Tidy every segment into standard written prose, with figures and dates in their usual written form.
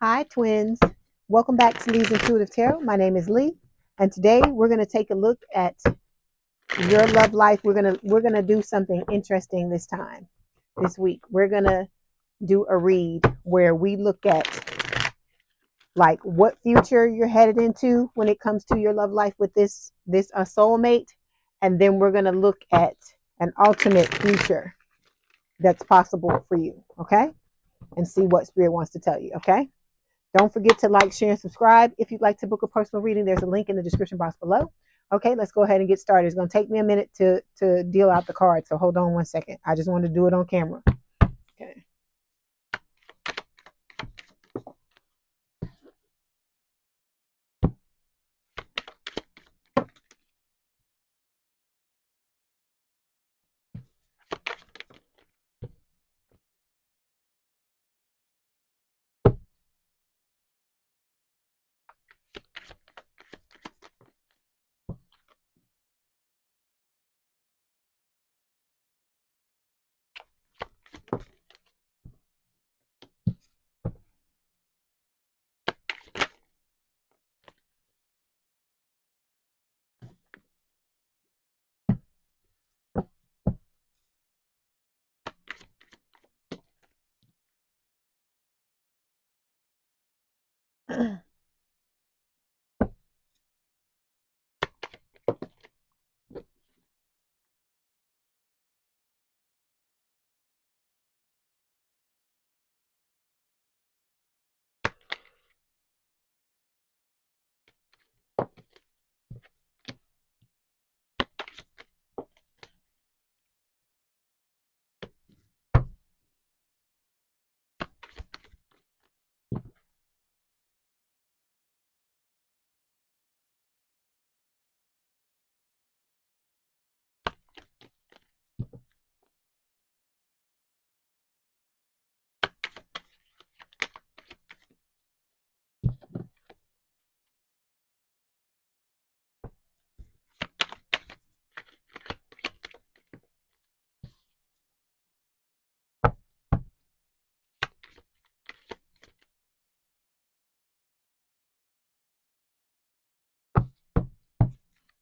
Hi, twins. Welcome back to Lee's Intuitive Tarot. My name is Leigh, and today we're going to take a look at your love life. We're gonna do something interesting this week. We're gonna do a read where we look at like what future you're headed into when it comes to your love life with this soulmate, and then we're gonna look at an alternate future that's possible for you. Okay, and see what Spirit wants to tell you. Okay. Don't forget to like, share, and subscribe. If you'd like to book a personal reading, there's a link in the description box below. Okay, let's go ahead and get started. It's going to take me a minute to deal out the cards, so hold on one second. I just wanted to do it on camera. Okay.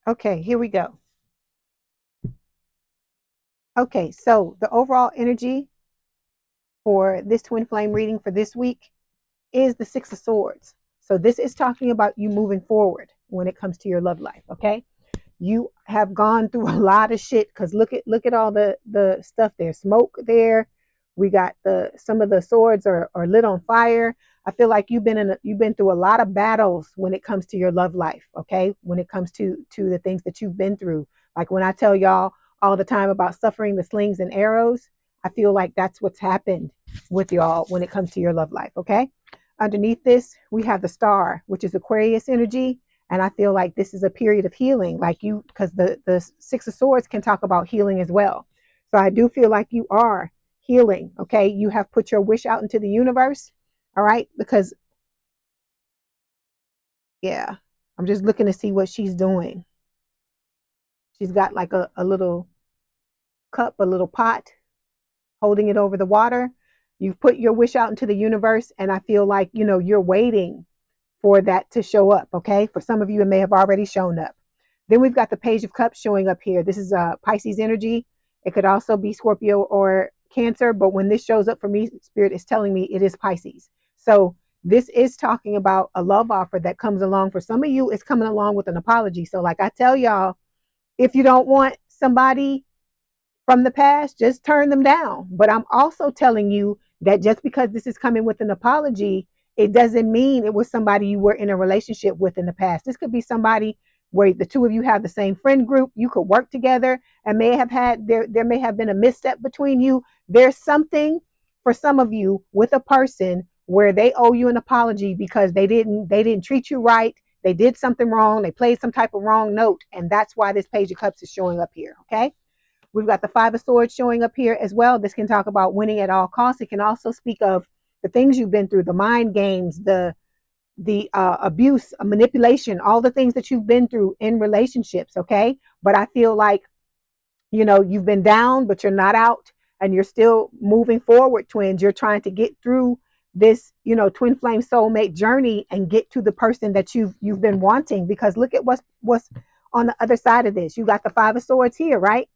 Okay, here we go. Okay, so the overall energy for this twin flame reading for this week is the Six of Swords. So this is talking about you moving forward when it comes to your love life. Okay, you have gone through a lot of shit because look at all the stuff there. Smoke there. We got some of the swords are lit on fire. I feel like you've been through a lot of battles when it comes to your love life. Okay, when it comes to the things that you've been through. Like when I tell y'all all the time about suffering the slings and arrows, I feel like that's what's happened with y'all when it comes to your love life. Okay, underneath this we have the Star, which is Aquarius energy. And I feel like this is a period of healing, like you, because the Six of Swords can talk about healing as well. So I do feel like you are healing. Okay, you have put your wish out into the universe. All right, because yeah, I'm just looking to see what she's doing. She's got like a little cup, a little pot, holding it over the water. You've put your wish out into the universe, and I feel like you're waiting for that to show up. Okay, for some of you it may have already shown up. Then we've got the Page of Cups showing up here. This is Pisces energy. It could also be Scorpio or Cancer, but when this shows up for me, Spirit is telling me it is Pisces. So this is talking about a love offer that comes along. For some of you, it's coming along with an apology. So like I tell y'all, if you don't want somebody from the past, just turn them down. But I'm also telling you that just because this is coming with an apology, it doesn't mean it was somebody you were in a relationship with in the past. This could be somebody where the two of you have the same friend group. You could work together and there may have been a misstep between you. There's something for some of you with a person where they owe you an apology because they didn't treat you right. They did something wrong. They played some type of wrong note. And that's why this Page of Cups is showing up here. Okay. We've got the Five of Swords showing up here as well. This can talk about winning at all costs. It can also speak of the things you've been through, the mind games, the abuse, manipulation, all the things that you've been through in relationships. Okay, but I feel like you've been down, but you're not out, and you're still moving forward, twins. You're trying to get through this, you know, twin flame soulmate journey and get to the person that you've been wanting. Because look at what's on the other side of this. You got the Five of Swords here, right?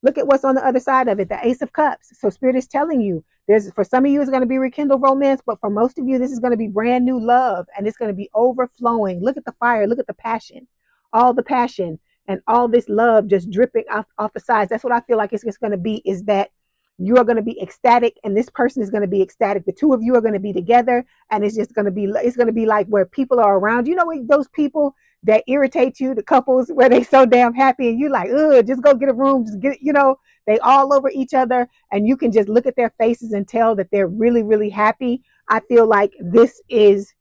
Look at what's on the other side of it, the Ace of Cups. So Spirit is telling you, there's, for some of you, it's going to be rekindle romance, but for most of you, this is going to be brand new love, and it's going to be overflowing. Look at the fire, look at the passion, all the passion and all this love just dripping off the sides. That's what I feel like it's just going to be, is that you are going to be ecstatic, and this person is going to be ecstatic. The two of you are going to be together, and it's just going to be, it's going to be like where people are around. You know, those people that irritate you, the couples where they so damn happy and you like, ugh, just go get a room, just get, you know, they all over each other, and you can just look at their faces and tell that they're really, really happy. I feel like this is,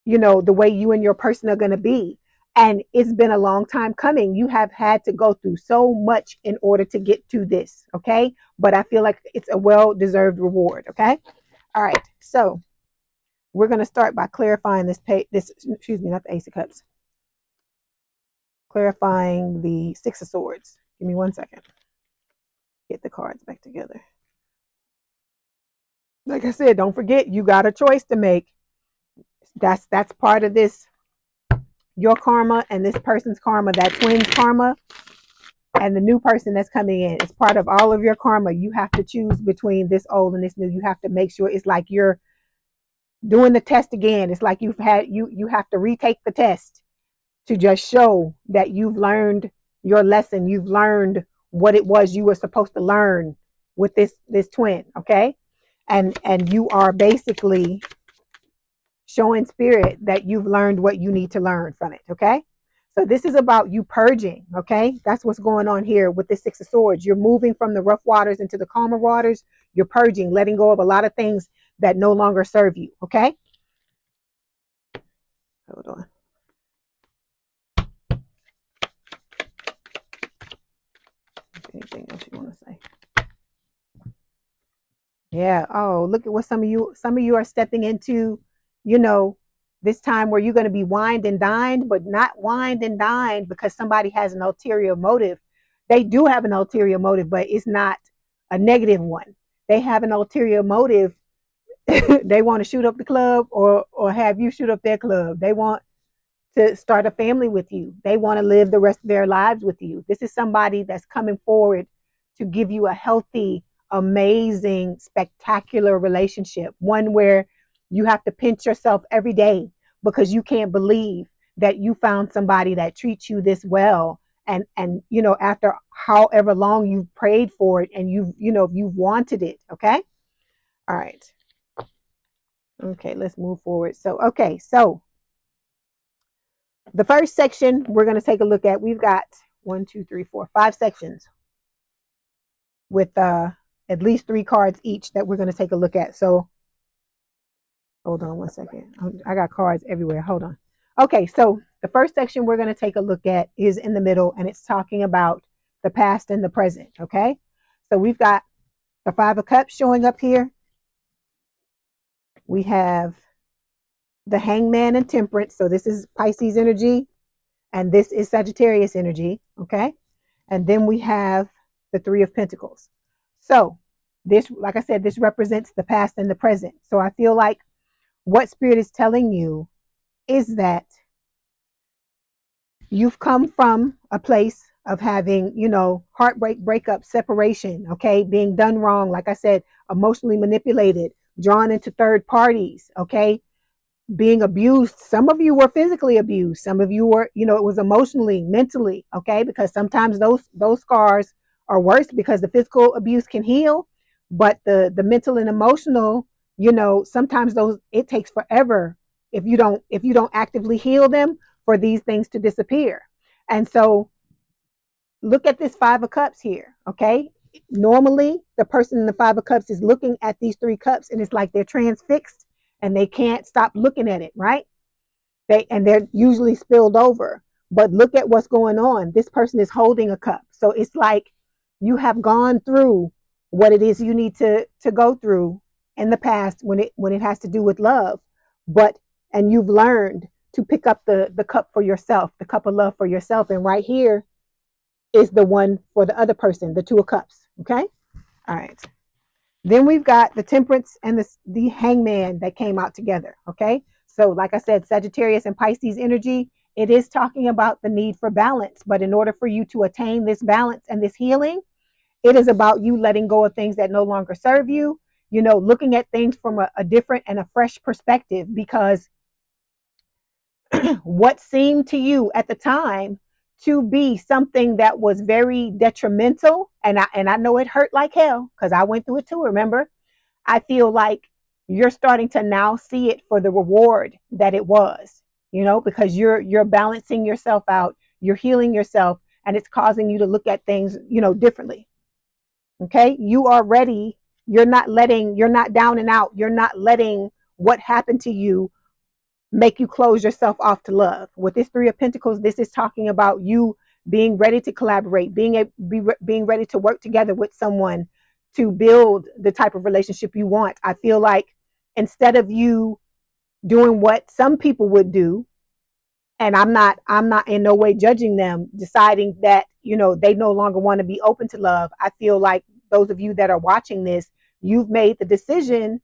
you know, the way you and your person are going to be. And it's been a long time coming. You have had to go through so much in order to get to this. Okay. But I feel like it's a well-deserved reward. Okay. All right. So we're going to start by clarifying excuse me, not the Ace of Cups. Clarifying the Six of Swords. Give me 1 second. Get the cards back together. Like I said, don't forget, you got a choice to make. That's part of this, your karma and this person's karma, that twin's karma, and the new person that's coming in. It's part of all of your karma. You have to choose between this old and this new. You have to make sure, it's like you're doing the test again. It's like you have to retake the test to just show that you've learned your lesson. You've learned what it was you were supposed to learn with this twin. Okay. And you are basically showing Spirit that you've learned what you need to learn from it. Okay. So this is about you purging. Okay. That's what's going on here with this Six of Swords. You're moving from the rough waters into the calmer waters. You're purging, letting go of a lot of things that no longer serve you. Okay. Hold on. Anything else you want to say? Yeah. Oh, look at what some of you are stepping into, you know, this time where you're going to be wined and dined, but not wined and dined because somebody has an ulterior motive. They do have an ulterior motive, but it's not a negative one. They have an ulterior motive. They want to shoot up the club or have you shoot up their club. They want to start a family with you. They want to live the rest of their lives with you. This is somebody that's coming forward to give you a healthy, amazing, spectacular relationship. One where you have to pinch yourself every day because you can't believe that you found somebody that treats you this well. And you know, after however long you've prayed for it and you've wanted it. Okay. All right. Okay, let's move forward. So the first section we're going to take a look at, we've got 1, 2, 3, 4, 5 sections with at least 3 cards each that we're going to take a look at. So hold on 1 second. I got cards everywhere. Hold on. Okay, so the first section we're going to take a look at is in the middle, and it's talking about the past and the present. Okay, so we've got the Five of Cups showing up here. We have the Hangman and Temperance. So this is Pisces energy, and this is Sagittarius energy. Okay, and then we have the Three of Pentacles. So this, like I said, this represents the past and the present. So I feel like what Spirit is telling you is that you've come from a place of having, you know, heartbreak, breakup, separation, okay, being done wrong, like I said, emotionally manipulated, drawn into third parties, okay, being abused. Some of you were physically abused. Some of you were, you know, it was emotionally, mentally, okay, because sometimes those scars are worse because the physical abuse can heal, but the mental and emotional, you know, sometimes those, it takes forever if you don't actively heal them for these things to disappear. And so look at this Five of Cups here, okay? Normally, the person in the Five of Cups is looking at these 3 cups and it's like they're transfixed and they can't stop looking at it, right? They're usually spilled over. But look at what's going on. This person is holding a cup. So it's like you have gone through what it is you need to go through in the past when it has to do with love. And you've learned to pick up the cup for yourself, the cup of love for yourself. And right here is the one for the other person, the Two of Cups. Okay. All right. Then we've got the Temperance and the Hangman that came out together. Okay. So like I said, Sagittarius and Pisces energy, it is talking about the need for balance. But in order for you to attain this balance and this healing, it is about you letting go of things that no longer serve you, looking at things from a different and a fresh perspective, because what seemed to you at the time to be something that was very detrimental, and I know it hurt like hell because I went through it too, remember? I feel like you're starting to now see it for the reward that it was, because you're balancing yourself out, you're healing yourself, and it's causing you to look at things, differently. Okay? You are ready. You're not down and out. You're not letting what happened to you make you close yourself off to love. With this Three of Pentacles, this is talking about you being ready to collaborate, being ready to work together with someone to build the type of relationship you want. I feel like instead of you doing what some people would do, and I'm not in no way judging them, deciding that, they no longer want to be open to love. I feel like those of you that are watching this, you've made the decision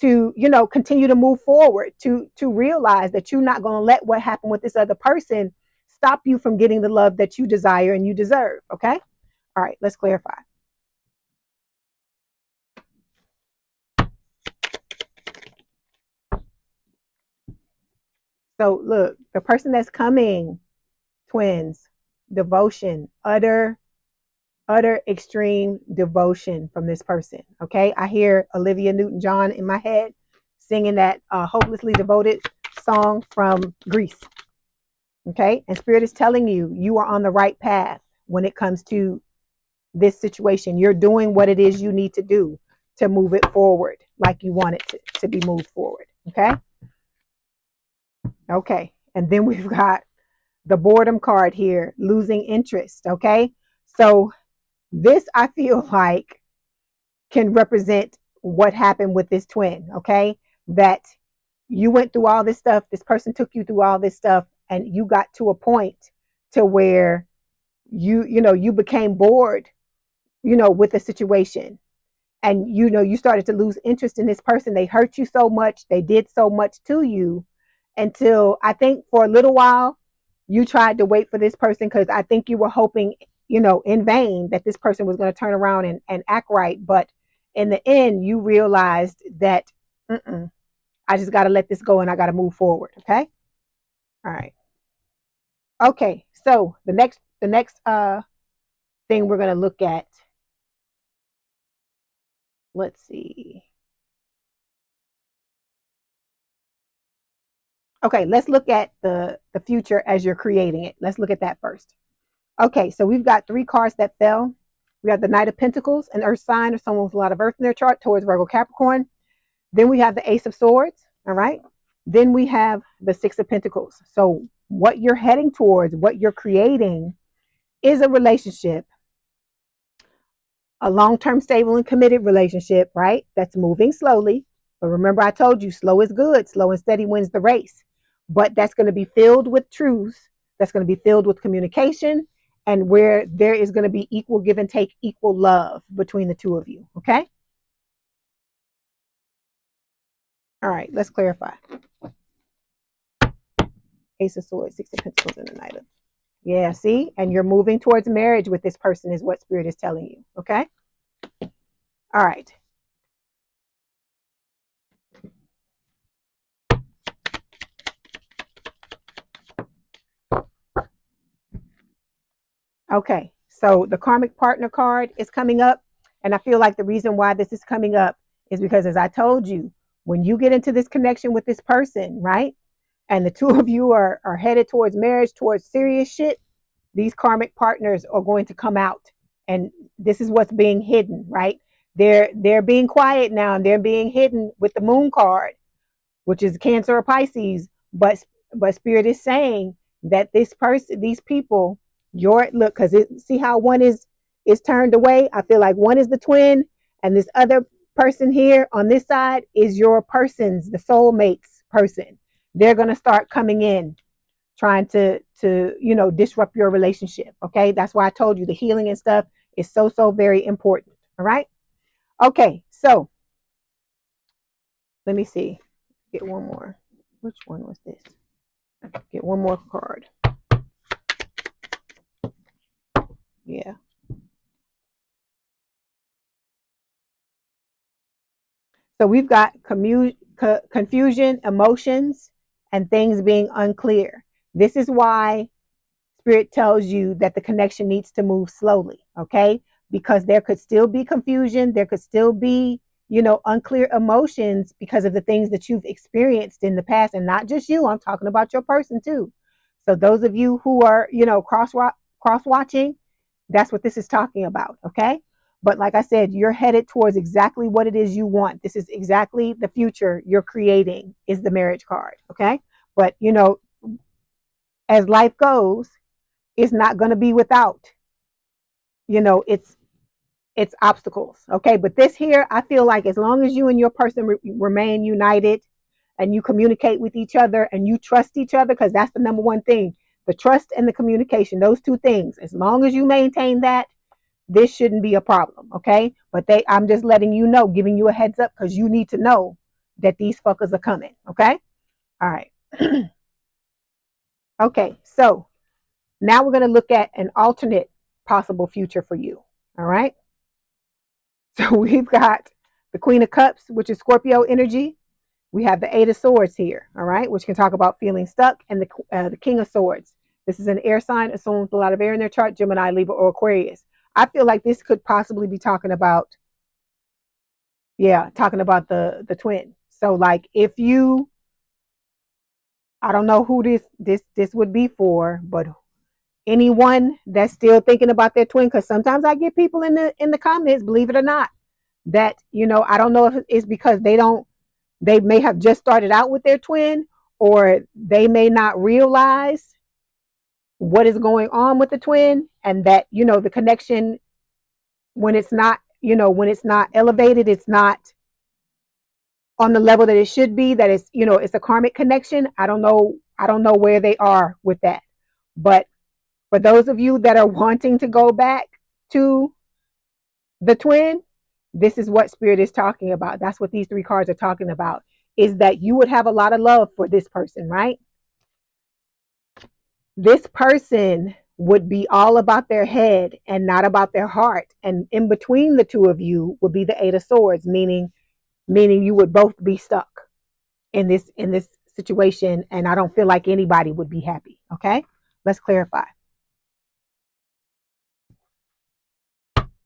to continue to move forward, to realize that you're not going to let what happened with this other person stop you from getting the love that you desire and you deserve. Okay. All right, let's clarify. So look, the person that's coming, twins, devotion, utter extreme devotion from this person. Okay, I hear Olivia Newton-John in my head singing that hopelessly devoted song from Greece. Okay, and Spirit is telling you, you are on the right path when it comes to this situation. You're doing what it is you need to do to move it forward like you want it to be moved forward. Okay. Okay, and then we've got the boredom card here, losing interest. Okay, so this, I feel like, can represent what happened with this twin. Okay, that you went through all this stuff, this person took you through all this stuff, and you got to a point to where you became bored, with the situation, and you started to lose interest in this person. They hurt you so much, they did so much to you, until I think for a little while you tried to wait for this person, because I think you were hoping, in vain, that this person was going to turn around and act right. But in the end, you realized that I just got to let this go and I got to move forward. Okay. All right. Okay. So the next thing we're going to look at, let's see. Okay, let's look at the future as you're creating it. Let's look at that first. Okay, so we've got 3 cards that fell. We have the Knight of Pentacles, an earth sign or someone with a lot of earth in their chart, towards Virgo, Capricorn. Then we have the Ace of Swords. All right. Then we have the Six of Pentacles. So what you're heading towards, what you're creating, is a relationship, a long-term, stable, and committed relationship, right? That's moving slowly. But remember, I told you, slow is good. Slow and steady wins the race. But that's going to be filled with truth. That's going to be filled with communication, and where there is going to be equal give and take, equal love between the two of you. Okay? All right, let's clarify. Ace of Swords, Six of Pentacles, and the Knight of. Yeah, see? And you're moving towards marriage with this person, is what Spirit is telling you. Okay? All right. Okay, so the karmic partner card is coming up. And I feel like the reason why this is coming up is because, as I told you, when you get into this connection with this person, right? And the two of you are headed towards marriage, towards serious shit, these karmic partners are going to come out. And this is what's being hidden, right? They're being quiet now, and they're being hidden with the moon card, which is Cancer or Pisces. But Spirit is saying that this person, these people, your look, because see how one is turned away. I feel like one is the twin, and this other person here on this side is your person's, the soulmates person. They're gonna start coming in, trying to disrupt your relationship. Okay, that's why I told you the healing and stuff is so very important. All right. Okay, so let me see. Get one more. Which one was this? Get one more card. Yeah. So we've got confusion, emotions, and things being unclear. This is why Spirit tells you that the connection needs to move slowly, okay? Because there could still be confusion, there could still be, unclear emotions because of the things that you've experienced in the past, and not just you. I'm talking about your person too. So those of you who are, cross watching, that's what this is talking about, okay? But like I said, you're headed towards exactly what it is you want. This is exactly the future you're creating, is the marriage card, okay? But, as life goes, it's not going to be without, it's obstacles, okay? But this here, I feel like as long as you and your person remain united and you communicate with each other and you trust each other, because that's the number one thing, the trust and the communication, those two things, as long as you maintain that, this shouldn't be a problem, okay? But I'm just letting you know, giving you a heads up, because you need to know that these fuckers are coming, okay? All right. Okay, so now we're going to look at an alternate possible future for you, all right? So we've got the Queen of Cups, which is Scorpio energy. We have the Eight of Swords here, all right, which can talk about feeling stuck, and the King of Swords. This is an air sign, assumed with a lot of air in their chart, Gemini, Libra, or Aquarius. I feel like this could possibly be talking about, talking about the twin. So like if you, I don't know who this would be for, but anyone that's still thinking about their twin, because sometimes I get people in the comments, believe it or not, that I don't know if it's because they may have just started out with their twin, or they may not realize what is going on with the twin, and that the connection, when it's not elevated, it's not on the level that it should be, that it's a karmic connection. I don't know where they are with that. But for those of you that are wanting to go back to the twin, this is what Spirit is talking about. That's what these three cards are talking about, is that you would have a lot of love for this person, right? This person would be all about their head and not about their heart. And in between the two of you would be the Eight of Swords, meaning you would both be stuck in this situation, and I don't feel like anybody would be happy. Okay, let's clarify.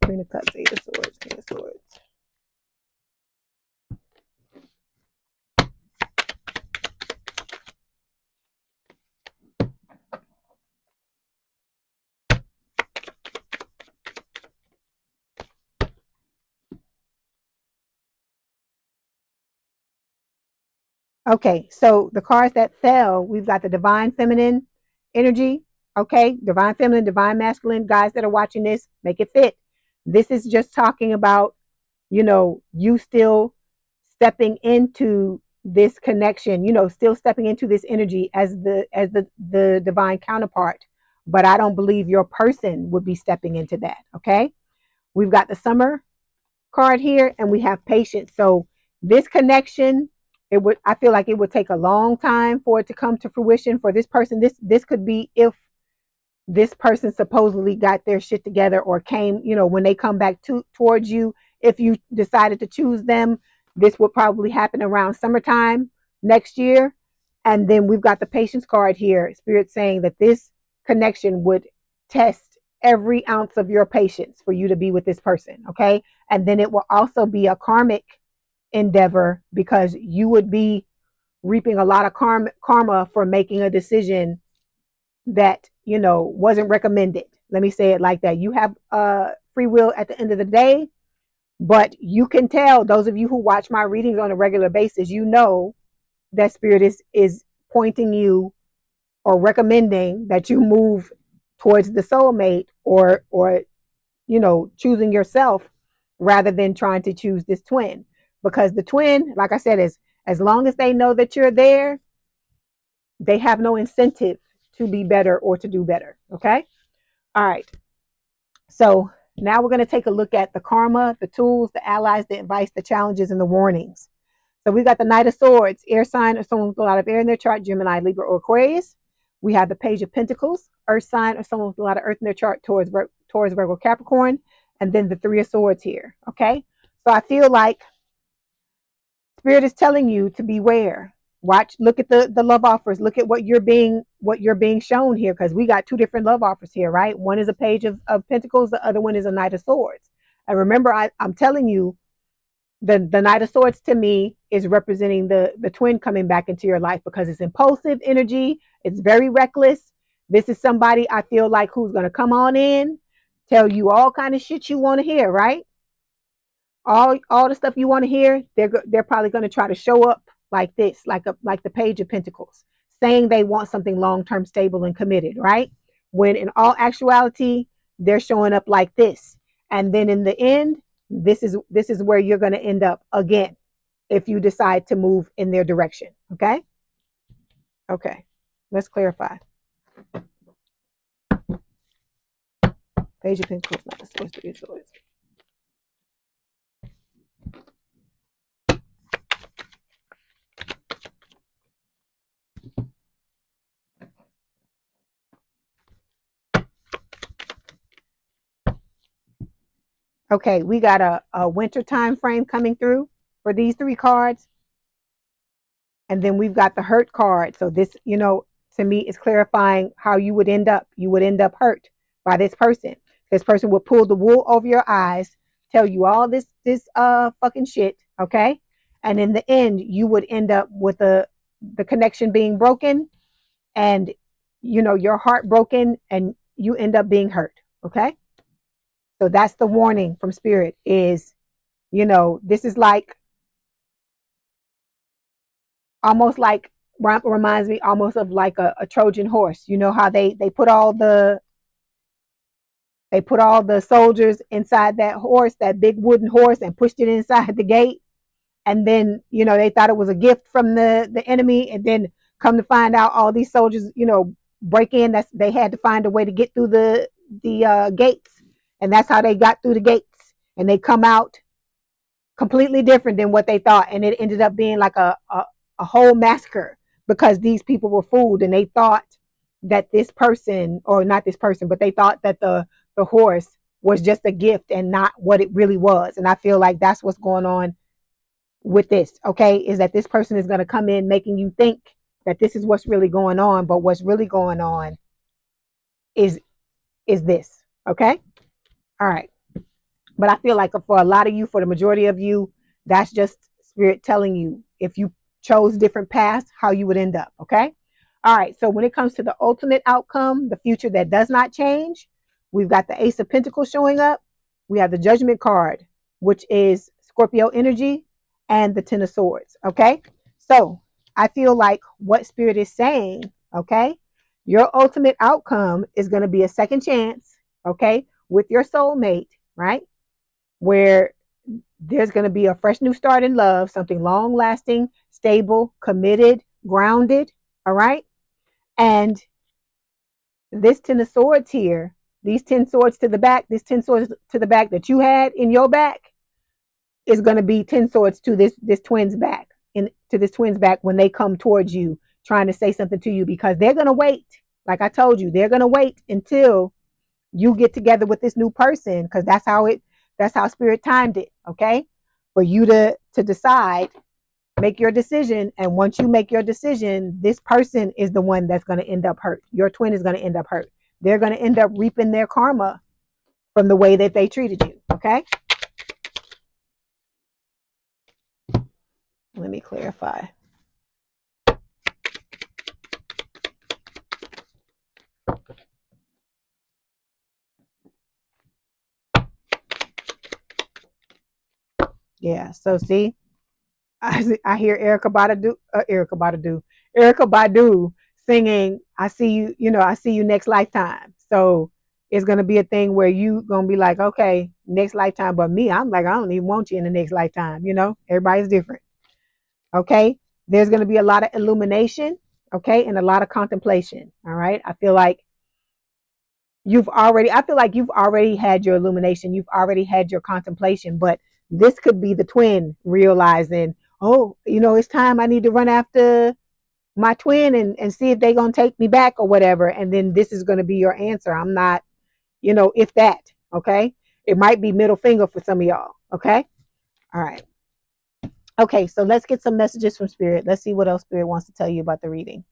Queen of Cups, Eight of Swords, King of Swords. Okay, so the cards that fell, we've got the divine feminine energy. Okay, divine feminine, divine masculine. Guys that are watching this, make it fit. This is just talking about, you still stepping into this connection, still stepping into this energy as the divine counterpart. But I don't believe your person would be stepping into that. Okay, we've got the summer card here, and we have patience. So this connection, I feel like it would take a long time for it to come to fruition for this person. This could be if this person supposedly got their shit together, or came, when they come back towards you, if you decided to choose them, this would probably happen around summertime next year. And then we've got the patience card here, Spirit saying that this connection would test every ounce of your patience for you to be with this person. Okay, and then it will also be a karmic endeavor, because you would be reaping a lot of karma for making a decision that wasn't recommended. Let me say it like that. You have free will at the end of the day, but you can tell, those of you who watch my readings on a regular basis, that Spirit is pointing you, or recommending that you move towards the soulmate, or choosing yourself rather than trying to choose this twin. Because the twin, like I said, is, as long as they know that you're there, they have no incentive to be better or to do better. Okay, all right, so Now we're going to take a look at the karma, the tools, the allies, the advice, the challenges, and the warnings. So we got the Knight of Swords, air sign or someone with a lot of air in their chart, Gemini, Libra, or Aquarius. We have the Page of Pentacles, earth sign or someone with a lot of earth in their chart, Taurus, Virgo, Capricorn. And then the Three of Swords here, okay? So I feel like Spirit is telling you to beware. Watch, look at the love offers. Look at what you're being shown here, because we got two different love offers here, right? One is a Page of Pentacles, the other one is a Knight of Swords. And remember, I'm telling you, the Knight of Swords to me is representing the twin coming back into your life, because it's impulsive energy. It's very reckless. This is somebody I feel like who's going to come on in, tell you all kind of shit you want to hear, right? All the stuff you want to hear, they're probably going to try to show up like this, like the Page of Pentacles, saying they want something long-term, stable, and committed, right? When in all actuality, they're showing up like this. And then in the end, this is where you're going to end up again if you decide to move in their direction. Okay? Okay. Let's clarify. Page of Pentacles, not the Swords, Three of Swords. Okay, we got a winter time frame coming through for these three cards. And then we've got the hurt card. So this, to me is clarifying how you would end up. You would end up hurt by this person. This person would pull the wool over your eyes, tell you all this fucking shit, okay? And in the end, you would end up with the connection being broken, and your heart broken, and you end up being hurt, okay? So that's the warning from Spirit is, this is like almost like, reminds me almost of like a Trojan horse. You know how they put all the soldiers inside that horse, that big wooden horse, and pushed it inside the gate. And then, they thought it was a gift from the enemy. And then come to find out all these soldiers, break in. They had to find a way to get through the gates. And that's how they got through the gates. And they come out completely different than what they thought. And it ended up being like a whole massacre, because these people were fooled, and they thought that this person, or not this person, but they thought that the horse was just a gift and not what it really was. And I feel like that's what's going on with this, okay? Is that this person is going to come in making you think that this is what's really going on, but what's really going on is this, okay? All right. But I feel like for a lot of you, for the majority of you, that's just Spirit telling you, if you chose different paths, how you would end up, okay? All right, so when it comes to the ultimate outcome, the future that does not change, we've got the Ace of Pentacles showing up. We have the Judgment card, which is Scorpio energy, and the Ten of Swords, okay? So I feel like what Spirit is saying, okay, your ultimate outcome is going to be a second chance, okay, with your soulmate, right? Where there's going to be a fresh new start in love, something long lasting, stable, committed, grounded. All right. And this Ten of Swords here, these 10 swords to the back, this 10 swords to the back that you had in your back is going to be 10 swords to this twin's back, to this twin's back when they come towards you trying to say something to you, because they're going to wait. Like I told you, they're going to wait until you get together with this new person, because that's how Spirit timed it, okay? For you to decide, make your decision. And once you make your decision, this person is the one that's going to end up hurt. Your twin is going to end up hurt. They're going to end up reaping their karma from the way that they treated you, okay? Let me clarify. Yeah, so see, I hear Erykah Badu singing, I see you next lifetime. So it's going to be a thing where you going to be like, okay, next lifetime. But me, I'm like, I don't even want you in the next lifetime. Everybody's different. Okay. There's going to be a lot of illumination. Okay. And a lot of contemplation. All right. I feel like I feel like you've already had your illumination. You've already had your contemplation, but this could be the twin realizing, oh, it's time. I need to run after my twin and see if they're going to take me back or whatever. And then this is going to be your answer. I'm not, if that, okay? It might be middle finger for some of y'all, okay? All right. Okay, so let's get some messages from Spirit. Let's see what else Spirit wants to tell you about the reading.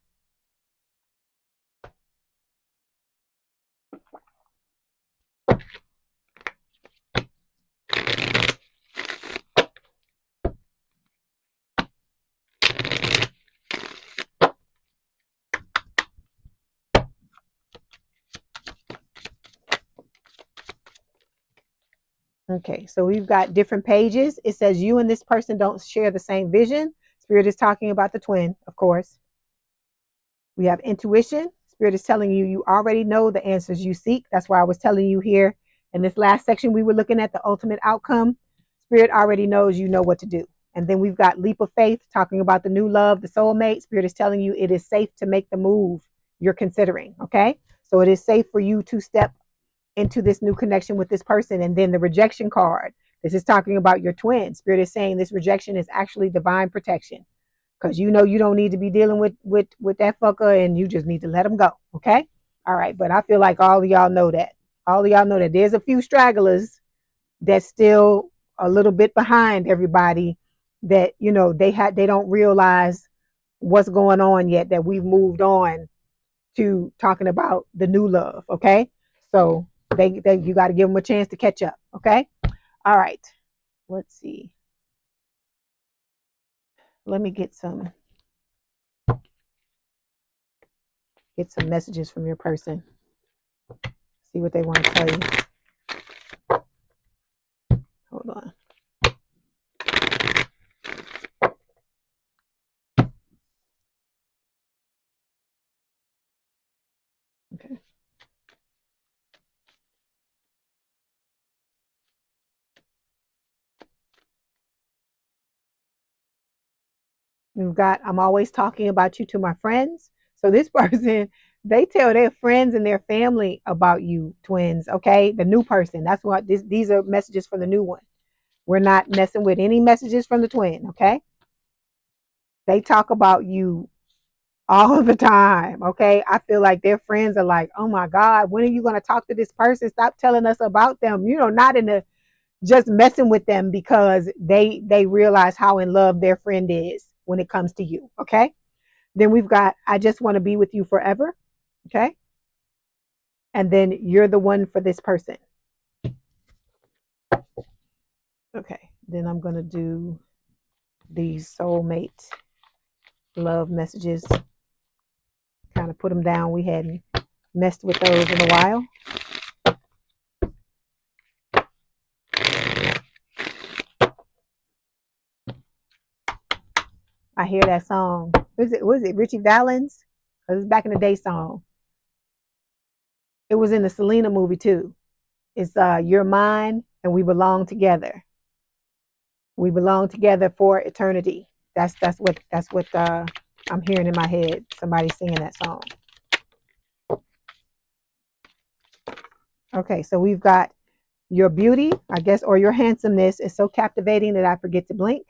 Okay, so we've got different pages. It says you and this person don't share the same vision. Spirit is talking about the twin, of course. We have intuition. Spirit is telling you you already know the answers you seek. That's why I was telling you here in this last section we were looking at the ultimate outcome. Spirit already knows you know what to do. And then we've got leap of faith talking about the new love, the soulmate. Spirit is telling you it is safe to make the move you're considering. Okay, so it is safe for you to step into this new connection with this person. And then the rejection card. This is talking about your twin. Spirit is saying this rejection is actually divine protection, because you don't need to be dealing with that fucker, and you just need to let him go. Okay. All right. But I feel like all of y'all know that. All of y'all know that there's a few stragglers that's still a little bit behind everybody, that they don't realize what's going on yet, that we've moved on to talking about the new love. Okay. So you got to give them a chance to catch up. Okay. All right. Let's see. Let me get some messages from your person. See what they want to tell you. Hold on. Okay. We've got, I'm always talking about you to my friends. So this person, they tell their friends and their family about you, twins. Okay. The new person. That's what these are messages from the new one. We're not messing with any messages from the twin. Okay. They talk about you all the time. Okay. I feel like their friends are like, oh my God, when are you going to talk to this person? Stop telling us about them. Not in the just messing with them because they realize how in love their friend is when it comes to you. Okay. Then we've got, I just want to be with you forever. Okay. And then you're the one for this person. Okay. Then I'm going to do these soulmate love messages. Kind of put them down. We hadn't messed with those in a while. I hear that song. Was it Richie Valens? It was back in the day song. It was in the Selena movie too. It's You're Mine and We Belong Together. We belong together for eternity. That's what I'm hearing in my head. Somebody singing that song. Okay, so we've got your beauty, I guess, or your handsomeness is so captivating that I forget to blink.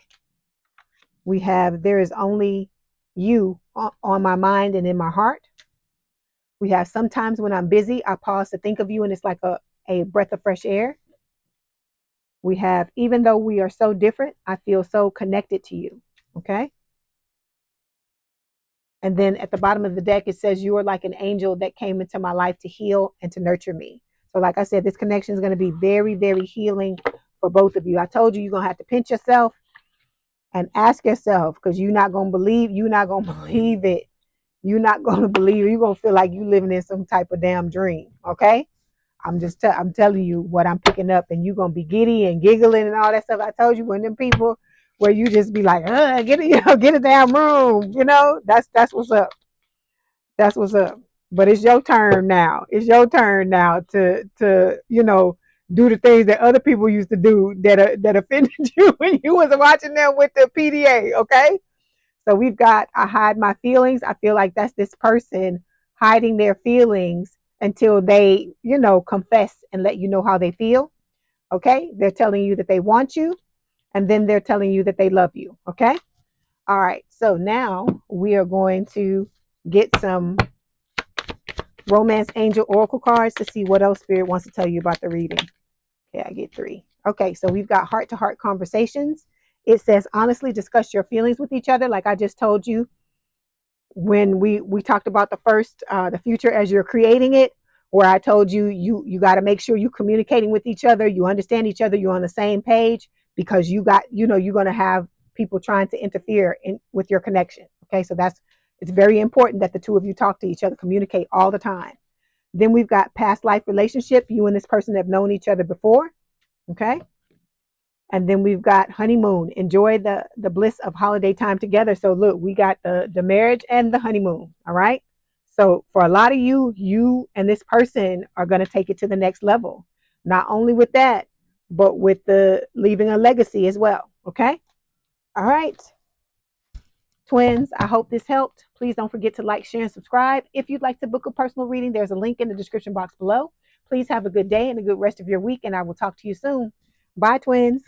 We have there is only you on my mind and in my heart. We have sometimes when I'm busy, I pause to think of you, and it's like a breath of fresh air. We have, even though we are so different, I feel so connected to you. Okay. And then at the bottom of the deck, it says you are like an angel that came into my life to heal and to nurture me. So like I said, this connection is going to be very, very healing for both of you. I told you, you're going to have to pinch yourself and ask yourself, because you're not going to believe it. You're not going to believe it. You're going to feel like you're living in some type of damn dream. Okay. I'm telling you what I'm picking up, and you're going to be giddy and giggling and all that stuff. I told you, when them people where you just be like, get a damn room. That's what's up. That's what's up. But it's your turn now. It's your turn now to do the things that other people used to do that offended you when you was watching them with the PDA. Okay. So we've got, I hide my feelings. I feel like that's this person hiding their feelings until they, confess and let you know how they feel. Okay. They're telling you that they want you, and then they're telling you that they love you. Okay. All right. So now we are going to get some Romance Angel Oracle cards to see what else Spirit wants to tell you about the reading. Okay, I get 3. Okay, so we've got heart-to-heart conversations. It says, honestly discuss your feelings with each other, like I just told you when we talked about the future as you're creating it, where I told you you got to make sure you're communicating with each other, you understand each other, you're on the same page, because you're going to have people trying to interfere with your connection. Okay, so it's very important that the two of you talk to each other, communicate all the time. Then we've got past life relationship. You and this person have known each other before. Okay. And then we've got honeymoon. Enjoy the bliss of holiday time together. So look, we got the marriage and the honeymoon. All right. So for a lot of you, you and this person are going to take it to the next level. Not only with that, but with the leaving a legacy as well. Okay. All right. Twins, I hope this helped. Please don't forget to like, share, and subscribe. If you'd like to book a personal reading, there's a link in the description box below. Please have a good day and a good rest of your week, and I will talk to you soon. Bye, twins.